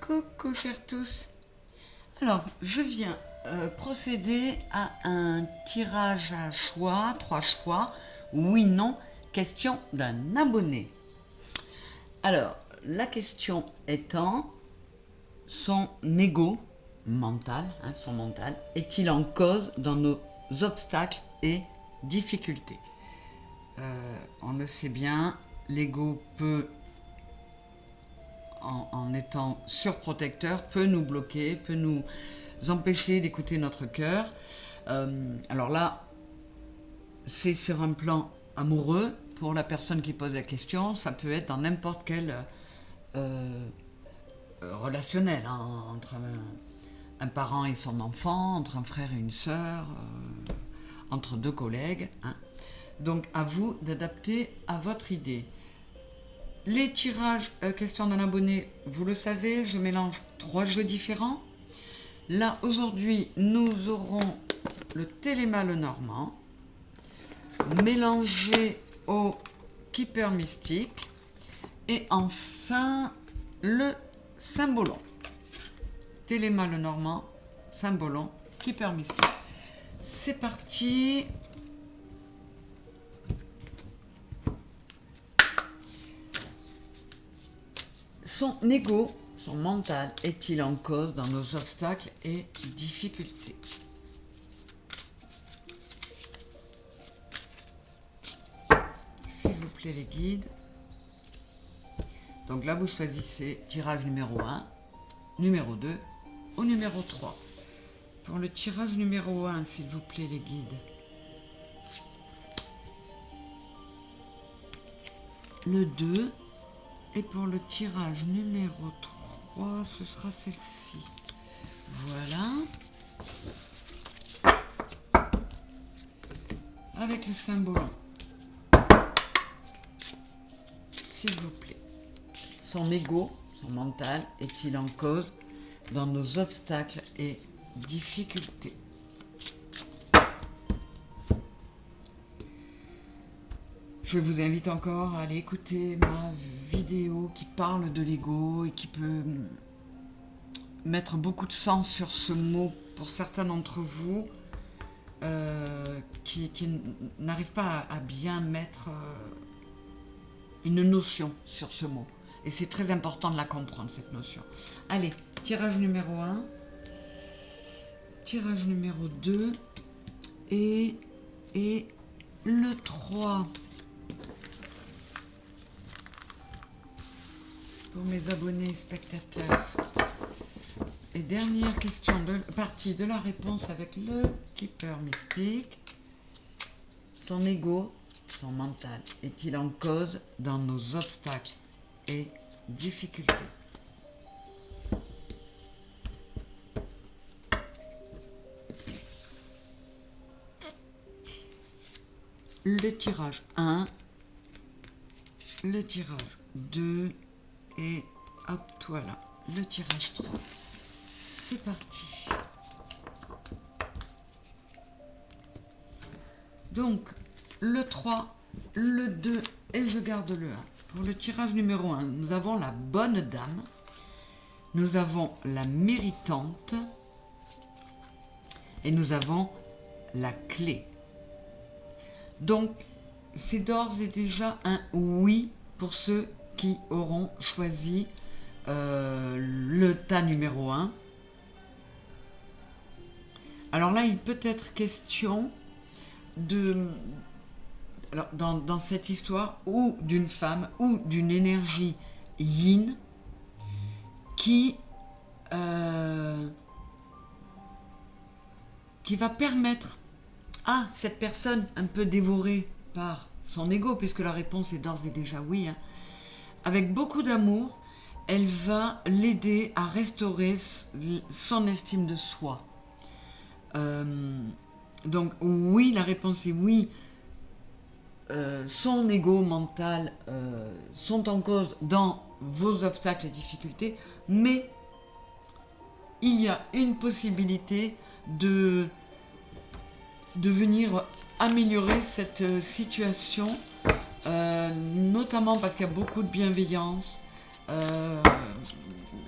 Coucou chers tous. Alors, je viens procéder à un tirage à choix, 3 choix, oui, non, question d'un abonné. Alors, la question étant, son ego mental, son mental, est-il en cause dans nos obstacles et difficultés? On le sait bien, l'ego peut, en étant surprotecteur, peut nous bloquer, peut nous empêcher d'écouter notre cœur. Alors là, c'est sur un plan amoureux pour la personne qui pose la question. Ça peut être dans n'importe quel relationnel, entre un parent et son enfant, entre un frère et une sœur, entre deux collègues. Donc à vous d'adapter à votre idée. Les tirages question d'un abonné, vous le savez, je mélange 3 jeux différents. Là, aujourd'hui, nous aurons le Téléma le Normand, mélangé au Keeper Mystique, et enfin, le Symbolon. Téléma le Normand, Symbolon, Keeper Mystique. C'est parti. Son ego, son mental, est-il en cause dans nos obstacles et difficultés? S'il vous plaît les guides. Donc là vous choisissez tirage numéro 1, numéro 2 ou numéro 3. Pour le tirage numéro 1, s'il vous plaît les guides. Le 2. Et pour le tirage numéro 3, ce sera celle-ci. Voilà. Avec le Symbolon. S'il vous plaît. Son ego, son mental, est-il en cause dans nos obstacles et difficultés? Je vous invite encore à aller écouter ma vidéo qui parle de l'ego et qui peut mettre beaucoup de sens sur ce mot pour certains d'entre vous qui n'arrivent pas à bien mettre une notion sur ce mot. Et c'est très important de la comprendre, cette notion. Allez, tirage numéro 1, tirage numéro 2 et le 3. Pour mes abonnés et spectateurs. Et dernière question, partie de la réponse avec le Keeper Mystique. Son ego, son mental, est-il en cause dans nos obstacles et difficultés? Le tirage 1, le tirage 2, et hop, voilà, le tirage 3. C'est parti. Donc, le 3, le 2 et je garde le 1. Pour le tirage numéro 1, nous avons la bonne dame, nous avons la méritante et nous avons la clé. Donc, c'est d'ores et déjà un oui pour ceux qui auront choisi le tas numéro 1. Alors là, il peut être question de, alors dans cette histoire, ou d'une femme ou d'une énergie yin qui va permettre à cette personne un peu dévorée par son ego, puisque la réponse est d'ores et déjà oui, avec beaucoup d'amour, elle va l'aider à restaurer son estime de soi. Donc oui, la réponse est oui. Son ego mental sont en cause dans vos obstacles et difficultés, mais il y a une possibilité de venir améliorer cette situation, notamment parce qu'il y a beaucoup de bienveillance, Euh,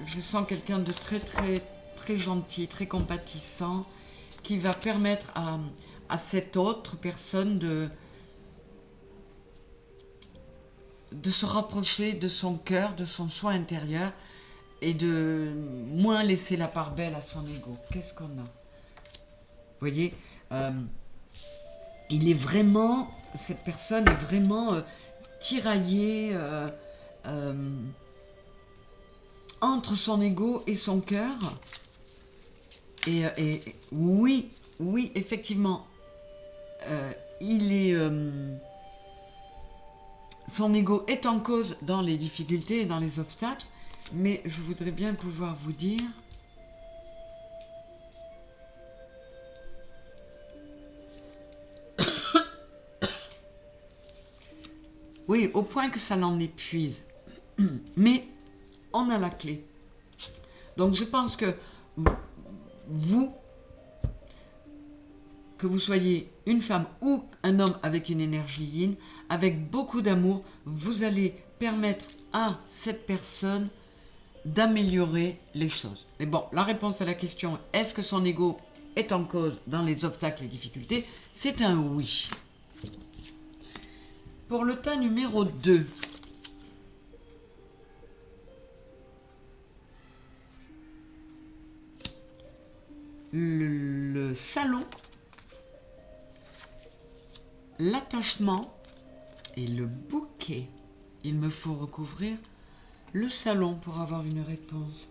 je sens quelqu'un de très très très gentil, très compatissant, qui va permettre à cette autre personne de se rapprocher de son cœur, de son soi intérieur, et de moins laisser la part belle à son ego. Qu'est-ce qu'on a? Vous voyez, il est vraiment, cette personne est vraiment tiraillée entre son ego et son cœur. Et oui, oui, effectivement, il est, son ego est en cause dans les difficultés et dans les obstacles, mais je voudrais bien pouvoir vous dire oui, au point que ça l'en épuise. Mais on a la clé. Donc je pense que vous, que vous soyez une femme ou un homme avec une énergie yin, avec beaucoup d'amour, vous allez permettre à cette personne d'améliorer les choses. Mais bon, la réponse à la question est-ce que son ego est en cause dans les obstacles et difficultés, c'est un oui. Pour le tas numéro 2, le salon, l'attachement et le bouquet. Il me faut recouvrir le salon pour avoir une réponse.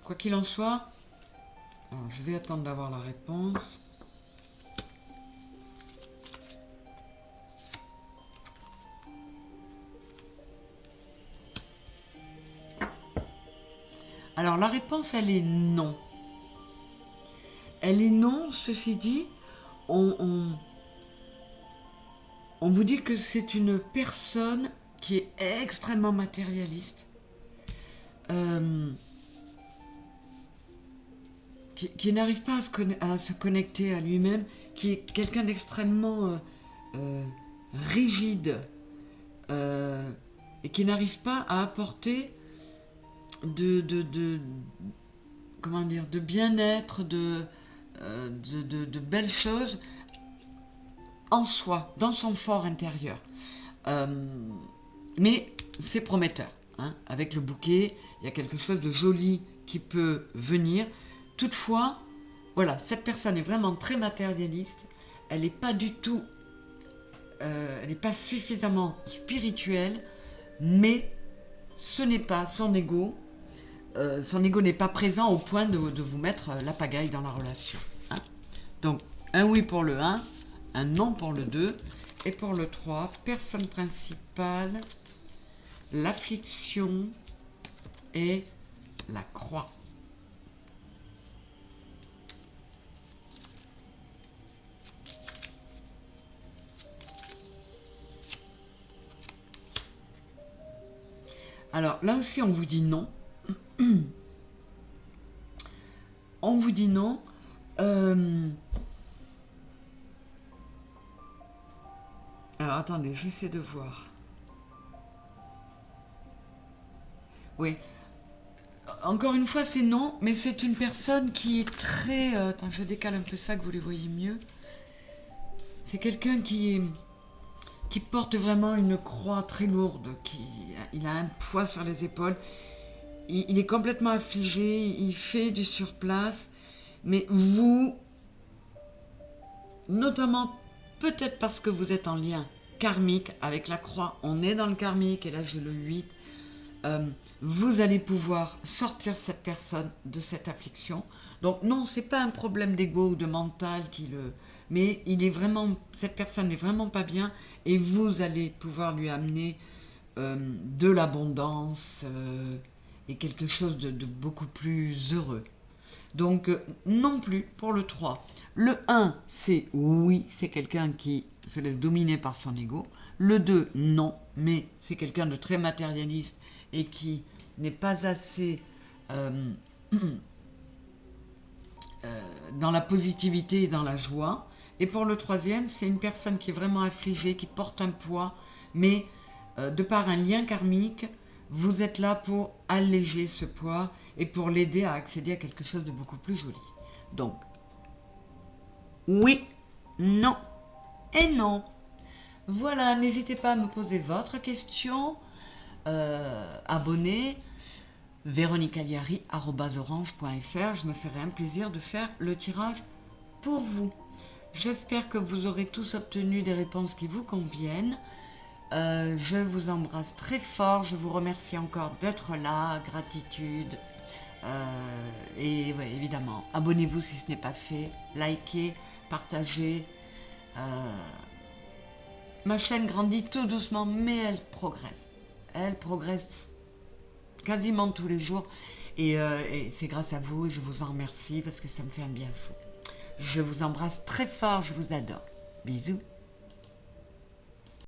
Quoi qu'il en soit, alors je vais attendre d'avoir la réponse. Alors la réponse, elle est non. Elle est non, ceci dit, on vous dit que c'est une personne qui est extrêmement matérialiste, qui n'arrive pas à se connecter à lui-même, qui est quelqu'un d'extrêmement rigide et qui n'arrive pas à apporter comment dire, de bien-être, de belles choses en soi, dans son fort intérieur. Mais c'est prometteur. Hein. Avec le bouquet, il y a quelque chose de joli qui peut venir. Toutefois, voilà, cette personne est vraiment très matérialiste. Elle n'est pas du tout, elle n'est pas suffisamment spirituelle, mais ce n'est pas son ego. Son ego n'est pas présent au point de vous mettre la pagaille dans la relation. Hein. Donc, un oui pour le 1, un non pour le 2, et pour le 3, personne principale, l'affliction et la croix. Alors, là aussi, on vous dit non. On vous dit non. Alors, attendez, j'essaie de voir. Oui. Encore une fois, c'est non, mais c'est une personne qui est très... attends, je décale un peu ça, que vous les voyez mieux. C'est quelqu'un qui porte vraiment une croix très lourde, il a un poids sur les épaules. Il est complètement affligé, il fait du surplace, mais vous, notamment peut-être parce que vous êtes en lien karmique avec la croix, on est dans le karmique, et là j'ai le 8, vous allez pouvoir sortir cette personne de cette affliction. Donc non, c'est pas un problème d'ego ou de mental mais cette personne n'est vraiment pas bien, et vous allez pouvoir lui amener de l'abondance et quelque chose de beaucoup plus heureux. Donc non plus pour le 3. Le 1, c'est oui, c'est quelqu'un qui se laisse dominer par son ego. Le 2, non, mais c'est quelqu'un de très matérialiste et qui n'est pas assez dans la positivité et dans la joie. Et pour le troisième, c'est une personne qui est vraiment affligée, qui porte un poids, mais de par un lien karmique, vous êtes là pour alléger ce poids et pour l'aider à accéder à quelque chose de beaucoup plus joli. Donc, oui, non et non. Voilà, n'hésitez pas à me poser votre question. Abonnez véronicagliari@orange.fr. Je me ferai un plaisir de faire le tirage pour vous. J'espère que vous aurez tous obtenu des réponses qui vous conviennent. Je vous embrasse très fort. Je vous remercie encore d'être là. Gratitude. Et ouais, évidemment, abonnez-vous si ce n'est pas fait. Likez, partagez. Ma chaîne grandit tout doucement, mais elle progresse. Elle progresse quasiment tous les jours. Et c'est grâce à vous et je vous en remercie parce que ça me fait un bien fou. Je vous embrasse très fort, je vous adore. Bisous.